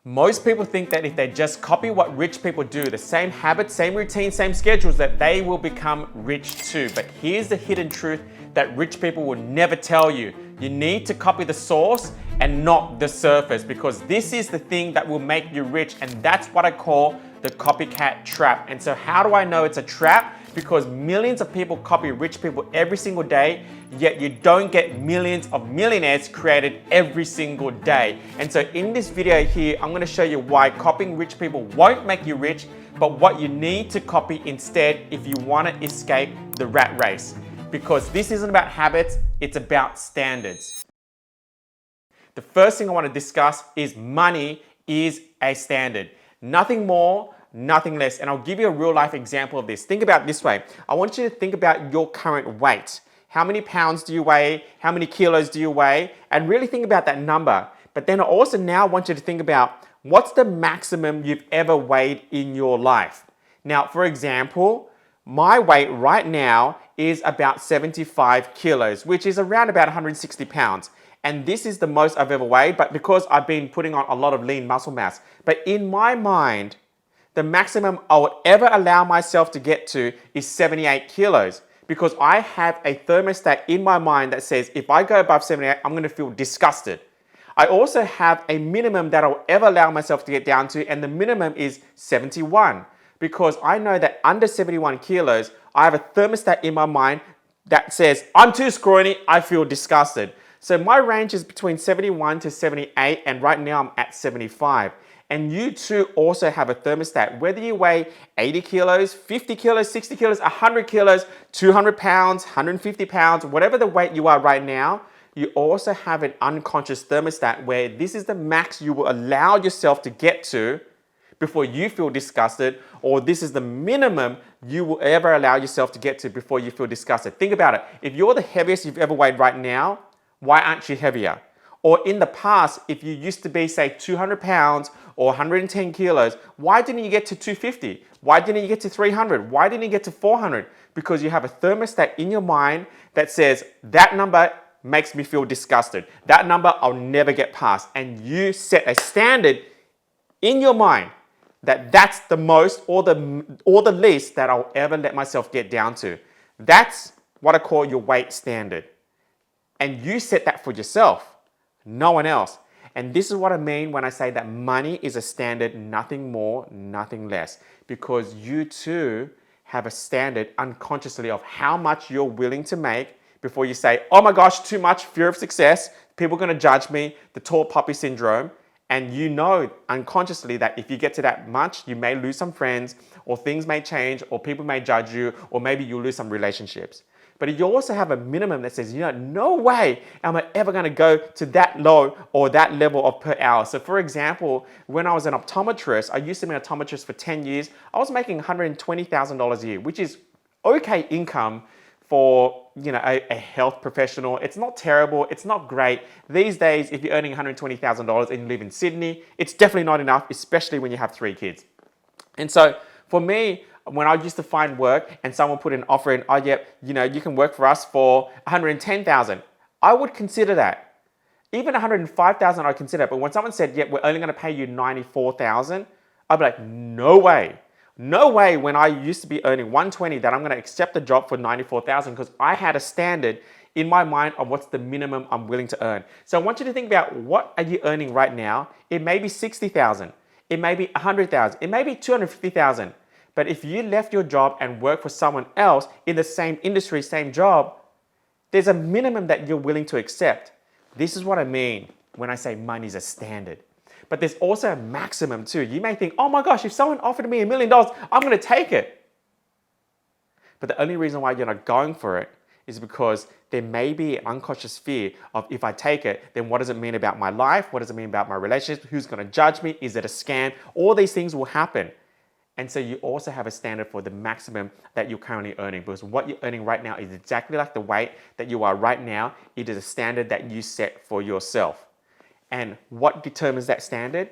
Most people think that if they just copy what rich people do, the same habits, same routines, same schedules, that they will become rich too. But here's the hidden truth that rich people will never tell you. You need to copy the source and not the surface, because this is the thing that will make you rich, and that's what I call the copycat trap. And so how do I know it's a trap? Because millions of people copy rich people every single day, yet you don't get millions of millionaires created every single day. And so in this video here, I'm gonna show you why copying rich people won't make you rich, but what you need to copy instead if you wanna escape the rat race. Because this isn't about habits, it's about standards. The first thing I wanna discuss is money is a standard. Nothing more, nothing less. And I'll give you a real life example of this. Think about it this way. I want you to think about your current weight. How many pounds do you weigh? How many kilos do you weigh? And really think about that number. But then I also now want you to think about what's the maximum you've ever weighed in your life. Now, for example, my weight right now is about 75 kilos, which is around about 160 pounds. And this is the most I've ever weighed, but because I've been putting on a lot of lean muscle mass. But in my mind, the maximum I would ever allow myself to get to is 78 kilos, because I have a thermostat in my mind that says if I go above 78, I'm gonna feel disgusted. I also have a minimum that I'll ever allow myself to get down to, and the minimum is 71, because I know that under 71 kilos, I have a thermostat in my mind that says I'm too scrawny, I feel disgusted. So my range is between 71 to 78, and right now I'm at 75. And you too also have a thermostat, whether you weigh 80 kilos, 50 kilos, 60 kilos, 100 kilos, 200 pounds, 150 pounds, whatever the weight you are right now, you also have an unconscious thermostat where this is the max you will allow yourself to get to before you feel disgusted, or this is the minimum you will ever allow yourself to get to before you feel disgusted. Think about it. If you're the heaviest you've ever weighed right now, why aren't you heavier? Or in the past, if you used to be, say, 200 pounds or 110 kilos, why didn't you get to 250? Why didn't you get to 300? Why didn't you get to 400? Because you have a thermostat in your mind that says, that number makes me feel disgusted. That number I'll never get past. And you set a standard in your mind that that's the most or the least that I'll ever let myself get down to. That's what I call your weight standard. And you set that for yourself, no one else. And this is what I mean when I say that money is a standard, nothing more, nothing less. Because you too have a standard unconsciously of how much you're willing to make before you say, oh my gosh, too much, fear of success, people are gonna judge me, the tall poppy syndrome. And you know unconsciously that if you get to that much, you may lose some friends, or things may change, or people may judge you, or maybe you lose some relationships. But you also have a minimum that says, you know, no way am I ever going to go to that low or that level of per hour. So for example, when I was an optometrist, I used to be an optometrist for 10 years. I was making $120,000 a year, which is okay income for, you know, a health professional. It's not terrible. It's not great. These days, if you're earning $120,000 and you live in Sydney, it's definitely not enough, especially when you have 3 kids. And so for me, when I used to find work and someone put an offer in, oh yeah, you know, you can work for us for 110,000, I would consider that. Even 105,000 I'd consider it. But when someone said, yeah, we're only going to pay you 94,000, I'd be like, no way. No way when I used to be earning 120 that I'm going to accept a job for 94,000, because I had a standard in my mind of what's the minimum I'm willing to earn. So I want you to think about, what are you earning right now? It may be 60,000. It may be 100,000. It may be 250,000. But if you left your job and worked for someone else in the same industry, same job, there's a minimum that you're willing to accept. This is what I mean when I say money is a standard. But there's also a maximum too. You may think, oh my gosh, if someone offered me $1 million, I'm going to take it. But the only reason why you're not going for it is because there may be an unconscious fear of, if I take it, then what does it mean about my life? What does it mean about my relationship? Who's going to judge me? Is it a scam? All these things will happen. And so you also have a standard for the maximum that you're currently earning, because what you're earning right now is exactly like the weight that you are right now. It is a standard that you set for yourself. And what determines that standard?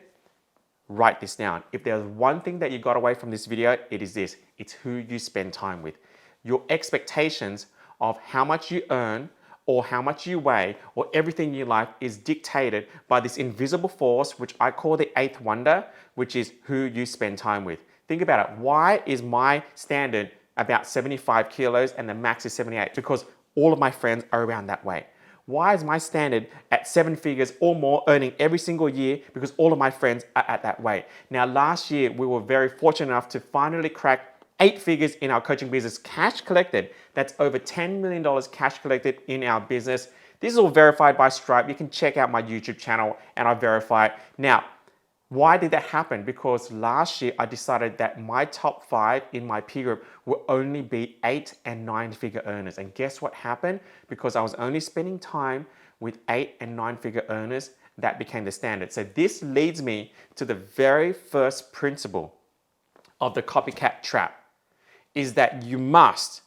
Write this down. If there's one thing that you got away from this video, it is this. It's who you spend time with. Your expectations of how much you earn or how much you weigh or everything in your life is dictated by this invisible force, which I call the eighth wonder, which is who you spend time with. Think about it. Why is my standard about 75 kilos and the max is 78? Because all of my friends are around that weight. Why is my standard at 7 figures or more earning every single year? Because all of my friends are at that weight. Now, last year, we were very fortunate enough to finally crack 8 figures in our coaching business, cash collected. That's over $10 million cash collected in our business. This is all verified by Stripe. You can check out my YouTube channel and I verify it. Now, why did that happen? Because last year I decided that my top 5 in my peer group will only be 8 and 9 figure earners. And guess what happened? Because I was only spending time with 8 and 9 figure earners, that became the standard. So this leads me to the very first principle of the copycat trap, is that you must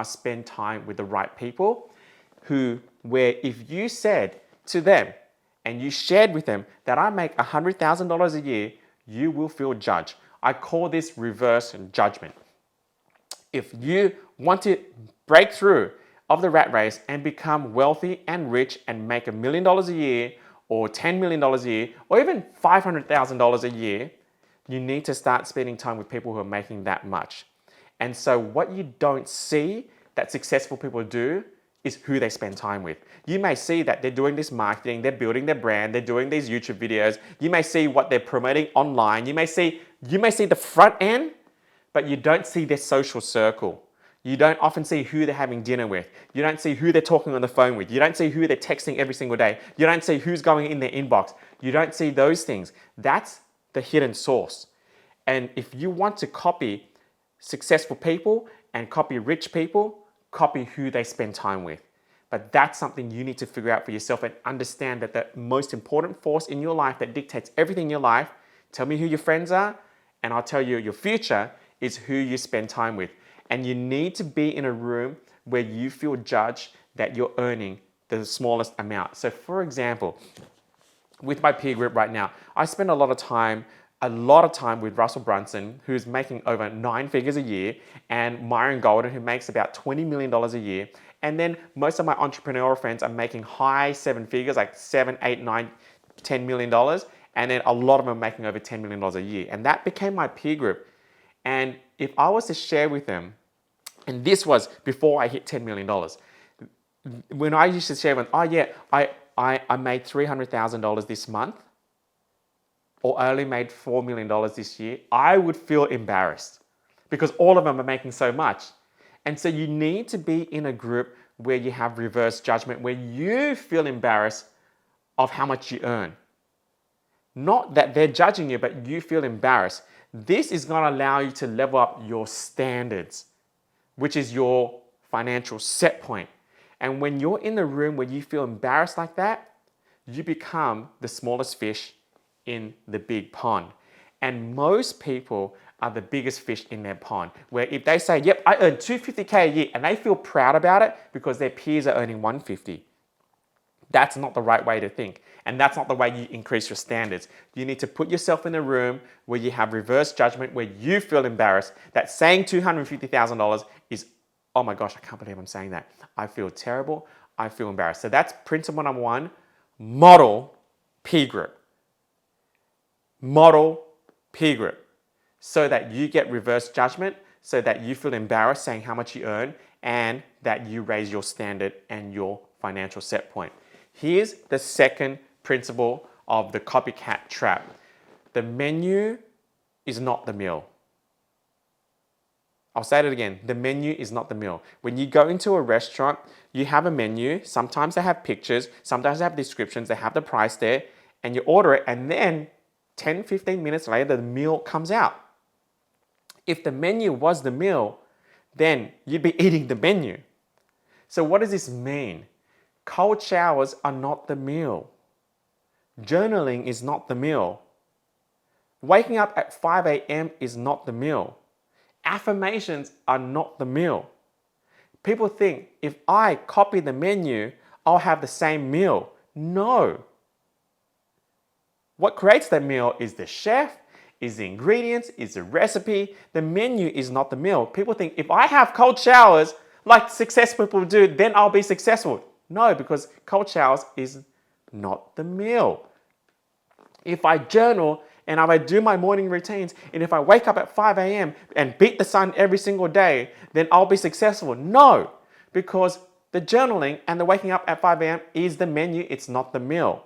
spend time with the right people where if you said to them and you shared with them that I make $100,000 a year, you will feel judged. I call this reverse judgment. If you want to break through of the rat race and become wealthy and rich and make $1 million a year or $10 million a year or even $500,000 a year, you need to start spending time with people who are making that much. And so what you don't see that successful people do is who they spend time with. You may see that they're doing this marketing, they're building their brand, they're doing these YouTube videos. You may see what they're promoting online. You may see the front end, but you don't see their social circle. You don't often see who they're having dinner with. You don't see who they're talking on the phone with. You don't see who they're texting every single day. You don't see who's going in their inbox. You don't see those things. That's the hidden source. And if you want to copy successful people and copy rich people, copy who they spend time with. But that's something you need to figure out for yourself and understand that the most important force in your life that dictates everything in your life, tell me who your friends are, and I'll tell you your future is who you spend time with. And you need to be in a room where you feel judged that you're earning the smallest amount. So for example, with my peer group right now, I spend a lot of time with Russell Brunson, who's making over 9 figures a year, and Myron Golden, who makes about $20 million a year. And then most of my entrepreneurial friends are making high 7 figures, like 7, 8, 9, $10 million. And then a lot of them are making over $10 million a year. And that became my peer group. And if I was to share with them, and this was before I hit $10 million, when I used to share with them, oh yeah, I made $300,000 this month, or I only made $4 million this year, I would feel embarrassed because all of them are making so much. And so you need to be in a group where you have reverse judgment, where you feel embarrassed of how much you earn. Not that they're judging you, but you feel embarrassed. This is going to allow you to level up your standards, which is your financial set point. And when you're in the room where you feel embarrassed like that, you become the smallest fish in the big pond. And most people are the biggest fish in their pond, where if they say, yep, I earn $250K a year, and they feel proud about it because their peers are earning $150. That's not the right way to think. And that's not the way you increase your standards. You need to put yourself in a room where you have reverse judgment, where you feel embarrassed that saying $250,000 is, oh my gosh, I can't believe I'm saying that. I feel terrible. I feel embarrassed. So that's principle number 1, model peer group. Model peer group so that you get reverse judgment, so that you feel embarrassed saying how much you earn, and that you raise your standard and your financial set point. Here's the second principle of the copycat trap. The menu is not the meal. I'll say it again. The menu is not the meal. When you go into a restaurant, you have a menu. Sometimes they have pictures. Sometimes they have descriptions. They have the price there. And you order it, and then 10, 15 minutes later, the meal comes out. If the menu was the meal, then you'd be eating the menu. So what does this mean? Cold showers are not the meal. Journaling is not the meal. Waking up at 5 a.m. is not the meal. Affirmations are not the meal. People think if I copy the menu, I'll have the same meal. No. What creates that meal is the chef, is the ingredients, is the recipe. The menu is not the meal. People think if I have cold showers, like successful people do, then I'll be successful. No, because cold showers is not the meal. If I journal and if I do my morning routines and if I wake up at 5 a.m. and beat the sun every single day, then I'll be successful. No, because the journaling and the waking up at 5 a.m. is the menu, it's not the meal.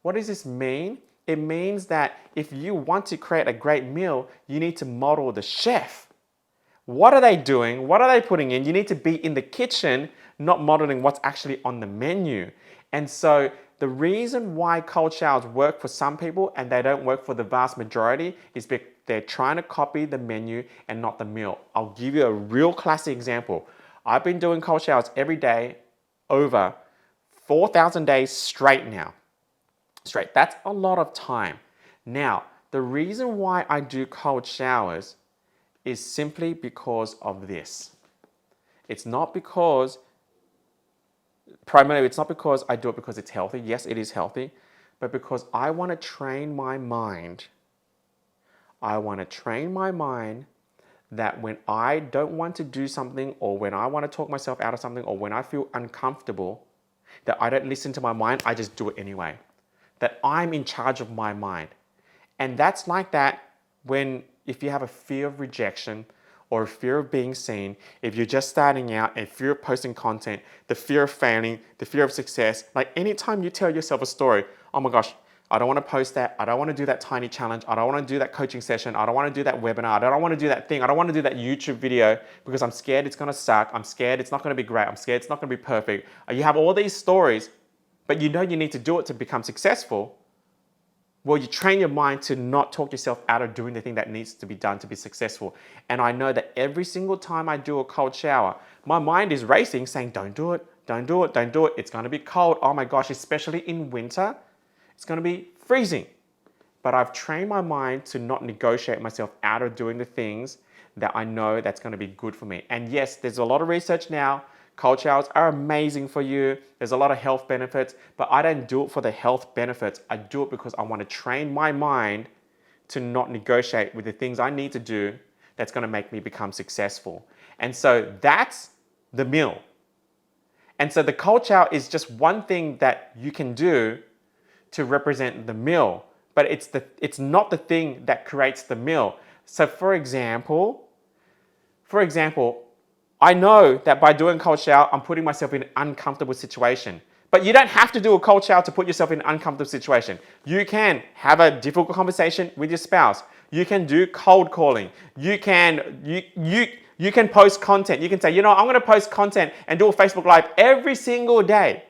What does this mean? It means that if you want to create a great meal, you need to model the chef. What are they doing? What are they putting in? You need to be in the kitchen, not modeling what's actually on the menu. And so the reason why cold showers work for some people and they don't work for the vast majority is because they're trying to copy the menu and not the meal. I'll give you a real classic example. I've been doing cold showers every day over 4,000 days straight now. Straight. That's a lot of time. Now, the reason why I do cold showers is simply because of this. It's not because, primarily, it's not because I do it because it's healthy. Yes, it is healthy, but because I want to train my mind. I want to train my mind that when I don't want to do something or when I want to talk myself out of something or when I feel uncomfortable, that I don't listen to my mind, I just do it anyway. That I'm in charge of my mind. And that's like that if you have a fear of rejection or a fear of being seen, if you're just starting out, a fear of posting content, the fear of failing, the fear of success, like anytime you tell yourself a story, oh my gosh, I don't want to post that, I don't want to do that tiny challenge, I don't want to do that coaching session, I don't want to do that webinar, I don't want to do that thing, I don't want to do that YouTube video because I'm scared it's going to suck, I'm scared it's not going to be great, I'm scared it's not going to be perfect. You have all these stories, but you know you need to do it to become successful. Well, you train your mind to not talk yourself out of doing the thing that needs to be done to be successful. And I know that every single time I do a cold shower, my mind is racing saying, don't do it, don't do it, don't do it. It's going to be cold. Oh my gosh, especially in winter, it's going to be freezing. But I've trained my mind to not negotiate myself out of doing the things that I know that's going to be good for me. And yes, there's a lot of research now. Cold showers are amazing for you. There's a lot of health benefits, but I don't do it for the health benefits. I do it because I want to train my mind to not negotiate with the things I need to do that's going to make me become successful. And so that's the meal. And so the cold shower is just one thing that you can do to represent the meal, but it's not the thing that creates the meal. So for example, I know that by doing a cold shower, I'm putting myself in an uncomfortable situation. But you don't have to do a cold shower to put yourself in an uncomfortable situation. You can have a difficult conversation with your spouse. You can do cold calling. You can post content. You can say, I'm going to post content and do a Facebook Live every single day.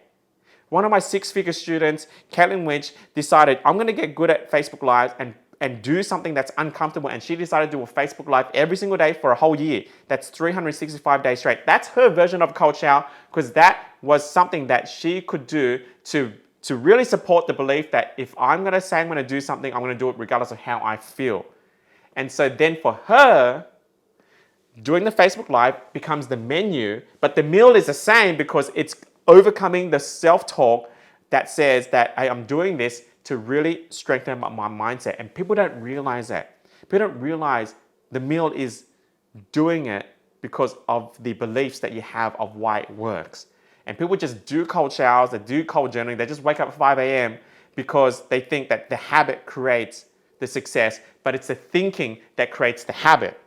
One of my six-figure students, Caitlin Winch, decided, I'm going to get good at Facebook Lives and do something that's uncomfortable. And she decided to do a Facebook Live every single day for a whole year. That's 365 days straight. That's her version of a cold shower because that was something that she could do to really support the belief that if I'm going to say I'm going to do something, I'm going to do it regardless of how I feel. And so then for her, doing the Facebook Live becomes the menu, but the meal is the same because it's overcoming the self-talk that says that hey, I'm doing this to really strengthen my mindset. And people don't realize that. People don't realize the meal is doing it because of the beliefs that you have of why it works. And people just do cold showers, they do cold journaling, they just wake up at 5 a.m. because they think that the habit creates the success, but it's the thinking that creates the habit.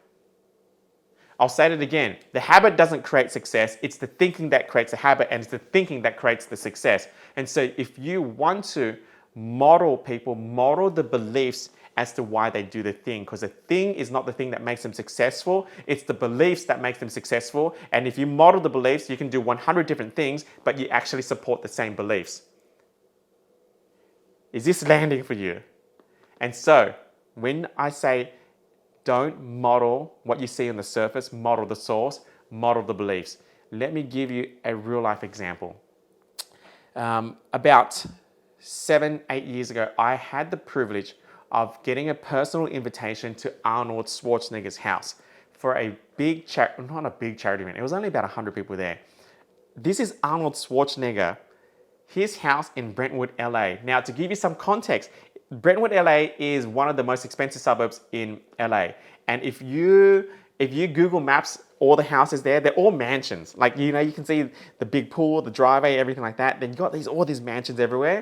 I'll say it again. The habit doesn't create success. It's the thinking that creates the habit, and it's the thinking that creates the success. And so if you want to model the beliefs as to why they do the thing, because the thing is not the thing that makes them successful. It's the beliefs that make them successful. And if you model the beliefs, you can do 100 different things, but you actually support the same beliefs. Is this landing for you? And so when I say don't model what you see on the surface, model the source, model the beliefs. Let me give you a real life example. About 7-8 years ago, I had the privilege of getting a personal invitation to Arnold Schwarzenegger's house for a big not a big charity event. It was only about 100 people there. This is Arnold Schwarzenegger, his house in Brentwood, LA. Now, to give you some context, Brentwood, LA is one of the most expensive suburbs in LA. And if you Google Maps all the houses there, they're all mansions. Like, you know, you can see the big pool, the driveway, everything like that. Then you got all these mansions everywhere.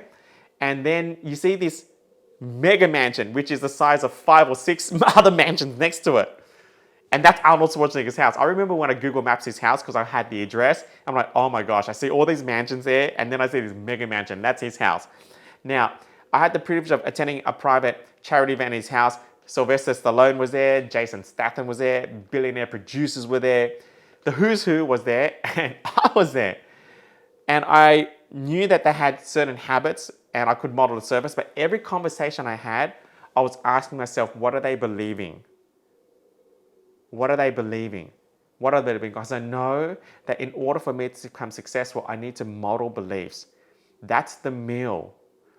And then you see this mega mansion, which is the size of 5 or 6 other mansions next to it. And that's Arnold Schwarzenegger's house. I remember when I Google Maps his house because I had the address. I'm like, oh my gosh, I see all these mansions there, and then I see this mega mansion. That's his house. Now, I had the privilege of attending a private charity event in his house. Sylvester Stallone was there, Jason Statham was there, billionaire producers were there. The who's who was there, and I was there. And I knew that they had certain habits and I could model the service, but every conversation I had, I was asking myself, what are they believing? What are they believing? What are they believing? Because I know that in order for me to become successful, I need to model beliefs. That's the meal.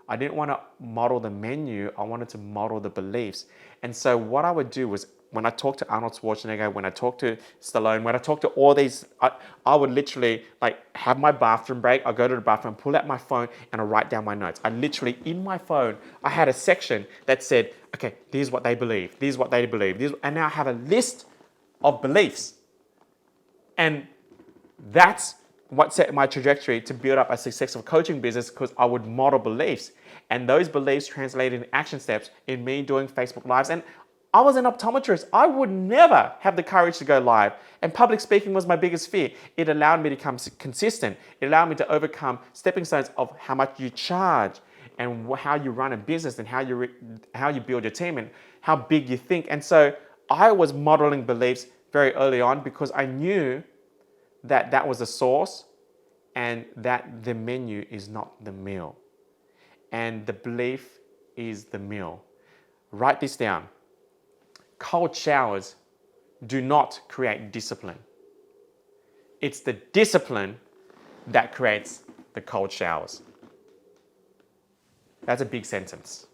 I didn't want to model the menu. I wanted to model the beliefs. And so what I would do was when I talked to Arnold Schwarzenegger, when I talked to Stallone, when I talked to all these, I would literally like have my bathroom break. I'll go to the bathroom, pull out my phone, and I write down my notes. I literally, in my phone, I had a section that said, okay, here's what they believe. This is what they believe. And now I have a list of beliefs. And that's what set my trajectory to build up a successful coaching business, because I would model beliefs. And those beliefs translated into action steps in me doing Facebook Lives. And I was an optometrist. I would never have the courage to go live. And public speaking was my biggest fear. It allowed me to become consistent. It allowed me to overcome stepping stones of how much you charge and how you run a business and how you build your team and how big you think. And so I was modeling beliefs very early on because I knew that that was the source and that the menu is not the meal. And the belief is the meal. Write this down. Cold showers do not create discipline. It's the discipline that creates the cold showers. That's a big sentence.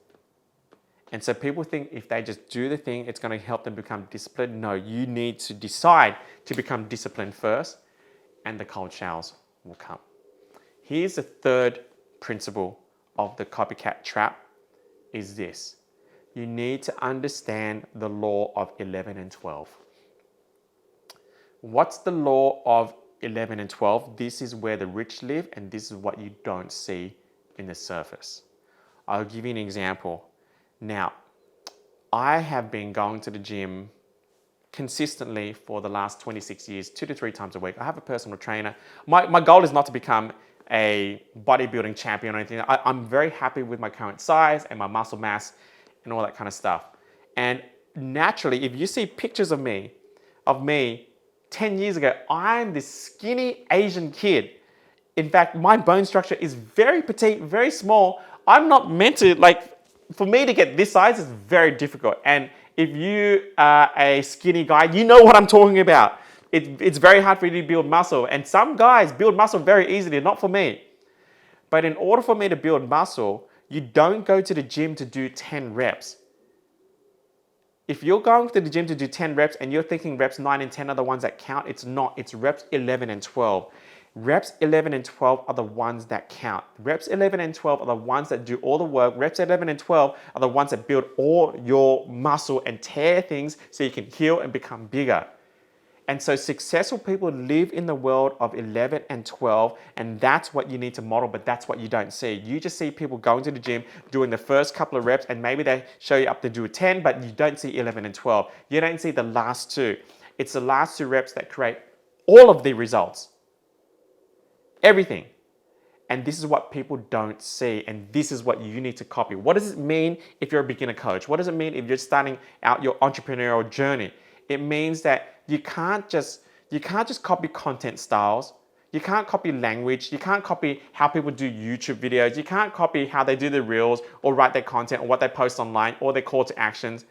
And so people think if they just do the thing, it's going to help them become disciplined. No, you need to decide to become disciplined first, and the cold showers will come. Here's the third principle of the copycat trap is this. You need to understand the law of 11 and 12. What's the law of 11 and 12? This is where the rich live, and this is what you don't see in the surface. I'll give you an example. Now, I have been going to the gym consistently for the last 26 years, 2 to 3 times a week. I have a personal trainer. My goal is not to become a bodybuilding champion or anything. I'm very happy with my current size and my muscle mass and all that kind of stuff. And naturally, if you see pictures of me 10 years ago, I'm this skinny Asian kid. In fact, my bone structure is very petite, very small. I'm not meant to, for me to get this size is very difficult. And if you are a skinny guy, you know what I'm talking about. It's very hard for you to build muscle. And some guys build muscle very easily, not for me. But in order for me to build muscle, you don't go to the gym to do 10 reps. If you're going to the gym to do 10 reps and you're thinking reps 9 and 10 are the ones that count, it's not. It's reps 11 and 12. Reps 11 and 12 are the ones that count. Reps 11 and 12 are the ones that do all the work. Reps 11 and 12 are the ones that build all your muscle and tear things so you can heal and become bigger. And so successful people live in the world of 11 and 12, and that's what you need to model, but that's what you don't see. You just see people going to the gym, doing the first couple of reps, and maybe they show you up to do a 10, but you don't see 11 and 12. You don't see the last 2. It's the last 2 reps that create all of the results. Everything. And this is what people don't see, and this is what you need to copy. What does it mean if you're a beginner coach? What does it mean if you're starting out your entrepreneurial journey? It means that you can't just copy content styles. You can't copy language. You can't copy how people do YouTube videos. You can't copy how they do their reels or write their content or what they post online or their call to actions.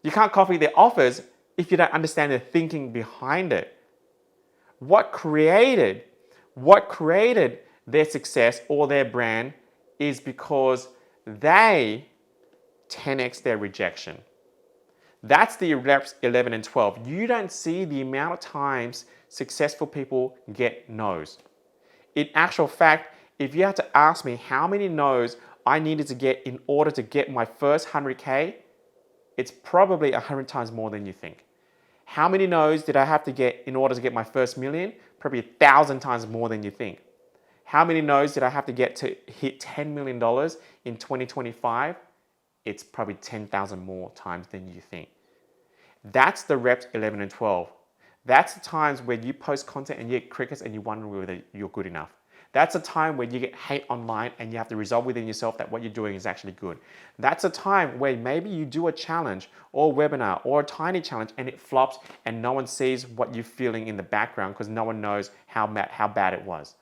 You can't copy their offers if you don't understand the thinking behind it. What created their success or their brand is because they 10x their rejection. That's the reps 11 and 12. You don't see the amount of times successful people get no's. In actual fact, if you had to ask me how many no's I needed to get in order to get my first 100K, it's probably 100 times more than you think. How many no's did I have to get in order to get my first million? Probably 1,000 times more than you think. How many no's did I have to get to hit $10 million in 2025? It's probably 10,000 more times than you think. That's the reps 11 and 12. That's the times where you post content and you get crickets and you wonder whether you're good enough. That's a time where you get hate online and you have to resolve within yourself that what you're doing is actually good. That's a time where maybe you do a challenge or a webinar or a tiny challenge and it flops and no one sees what you're feeling in the background because no one knows how bad it was.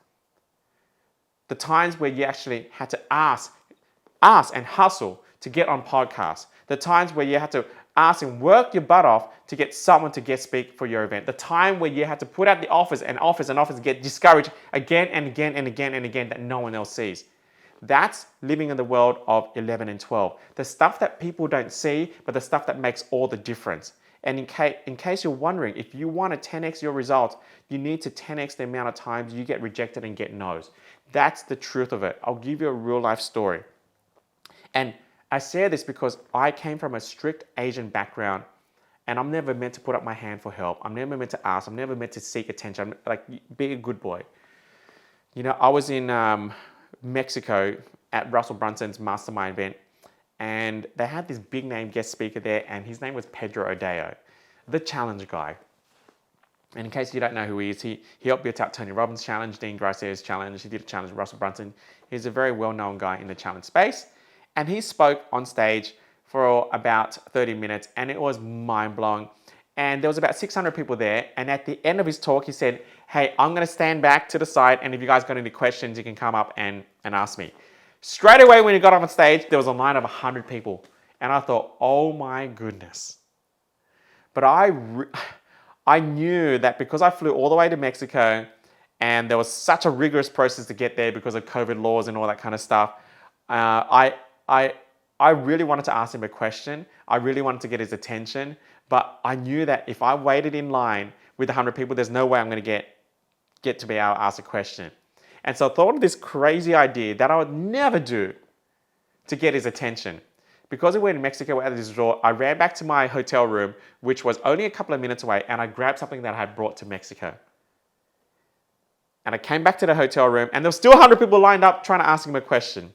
The times where you actually had to ask and hustle to get on podcasts. The times where you had to ask and work your butt off to get someone to guest speak for your event. The time where you had to put out the offers and get discouraged again and again and again and again that no one else sees. That's living in the world of 11 and 12. The stuff that people don't see, but the stuff that makes all the difference. And in case you're wondering, if you want to 10x your results, you need to 10x the amount of times you get rejected and get no's. That's the truth of it. I'll give you a real life story. And I share this because I came from a strict Asian background and I'm never meant to put up my hand for help. I'm never meant to ask. I'm never meant to seek attention. I'm like, be a good boy. You know, I was in Mexico at Russell Brunson's mastermind event and they had this big name guest speaker there and his name was Pedro Odeo, the challenge guy. And in case you don't know who he is, he helped build out Tony Robbins' challenge, Dean Garcia's challenge. He did a challenge with Russell Brunson. He's a very well-known guy in the challenge space. And he spoke on stage for about 30 minutes and it was mind-blowing. And there was about 600 people there. And at the end of his talk, he said, hey, I'm going to stand back to the side. And if you guys got any questions, you can come up and ask me. Straight away, when he got on stage, there was a line of 100 people. And I thought, oh my goodness. But I knew that because I flew all the way to Mexico and there was such a rigorous process to get there because of COVID laws and all that kind of stuff, I really wanted to ask him a question. I really wanted to get his attention, but I knew that if I waited in line with 100 people, there's no way I'm going to get to be able to ask a question. And so I thought of this crazy idea that I would never do to get his attention. Because we were in Mexico at this resort, I ran back to my hotel room, which was only a couple of minutes away, and I grabbed something that I had brought to Mexico. And I came back to the hotel room, and there were still 100 people lined up trying to ask him a question.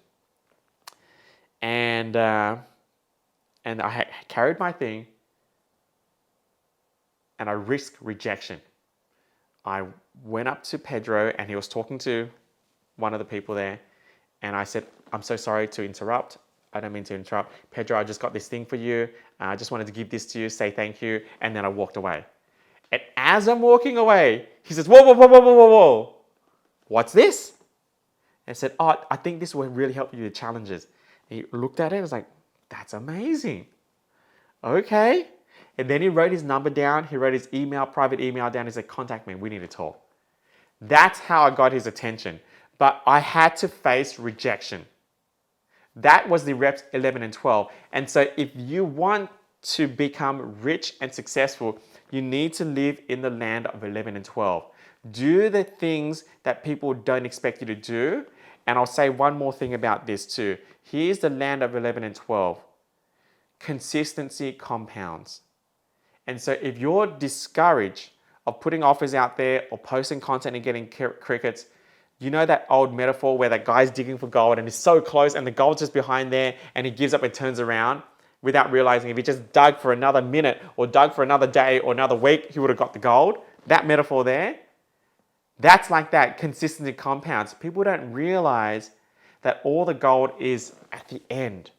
And I carried my thing and I risked rejection. I went up to Pedro and he was talking to one of the people there and I said, I'm so sorry to interrupt. I don't mean to interrupt. Pedro, I just got this thing for you. I just wanted to give this to you, say thank you. And then I walked away. And as I'm walking away, he says, whoa, whoa, whoa, whoa, whoa, whoa, whoa. What's this? And I said, oh, I think this will really help you with challenges. He looked at it and was like, that's amazing. Okay. And then he wrote his number down. He wrote his email, private email down. He said, contact me. We need to talk. That's how I got his attention. But I had to face rejection. That was the reps 11 and 12. And so if you want to become rich and successful, you need to live in the land of 11 and 12. Do the things that people don't expect you to do. And I'll say one more thing about this too. Here's the land of 11 and 12. Consistency compounds. And so if you're discouraged of putting offers out there or posting content and getting crickets, you know that old metaphor where that guy's digging for gold and he's so close and the gold's just behind there and he gives up and turns around without realizing if he just dug for another minute or dug for another day or another week, he would have got the gold. That metaphor there, that's like that. Consistency compounds. People don't realize that all the gold is at the end.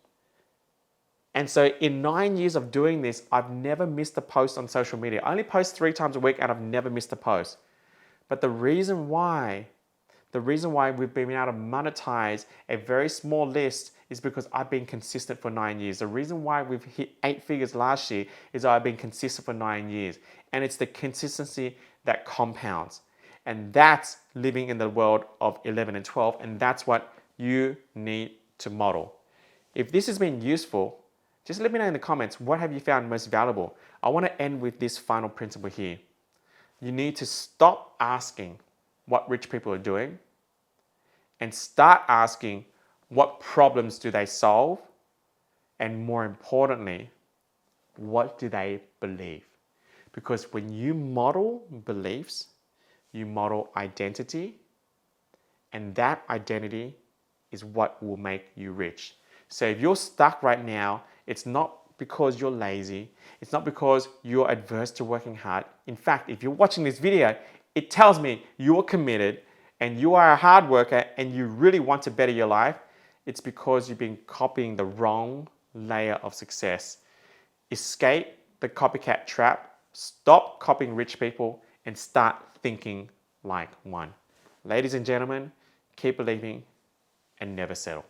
And so in 9 years of doing this, I've never missed a post on social media. I only post 3 times a week and I've never missed a post. But the reason why we've been able to monetize a very small list is because I've been consistent for 9 years. The reason why we've hit 8 figures last year is I've been consistent for 9 years. And it's the consistency that compounds. And that's living in the world of 11 and 12. And that's what you need to model. If this has been useful, just let me know in the comments, what have you found most valuable? I want to end with this final principle here. You need to stop asking what rich people are doing and start asking what problems do they solve, and more importantly, what do they believe? Because when you model beliefs, you model identity, and that identity is what will make you rich. So if you're stuck right now, it's not because you're lazy. It's not because you're adverse to working hard. In fact, if you're watching this video, it tells me you are committed and you are a hard worker and you really want to better your life. It's because you've been copying the wrong layer of success. Escape the copycat trap. Stop copying rich people and start thinking like one. Ladies and gentlemen, keep believing and never settle.